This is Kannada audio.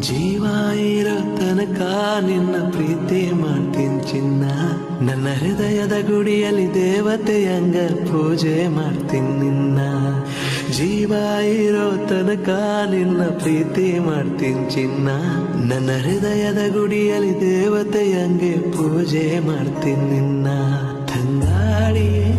ಜೀವ ಇರೋ ತನಕ ನಿನ್ನ ಪ್ರೀತಿ ಮಾಡ್ತೀನಿ ಚಿನ್ನ. ನನ್ನ ಹೃದಯದ ಗುಡಿಯಲ್ಲಿ ದೇವತೆಯಂಗ ಪೂಜೆ ಮಾಡ್ತೀನಿ ನಿನ್ನ. ಜೀವ ಇರೋ ತನಕ ನಿನ್ನ ಪ್ರೀತಿ ಮಾಡ್ತೀನಿ ಚಿನ್ನ. ನನ್ನ ಹೃದಯದ ಗುಡಿಯಲ್ಲಿ ದೇವತೆಯಂಗೆ ಪೂಜೆ ಮಾಡ್ತೀನಿ ನಿನ್ನ. ತಂಗಾಳಿಯೇ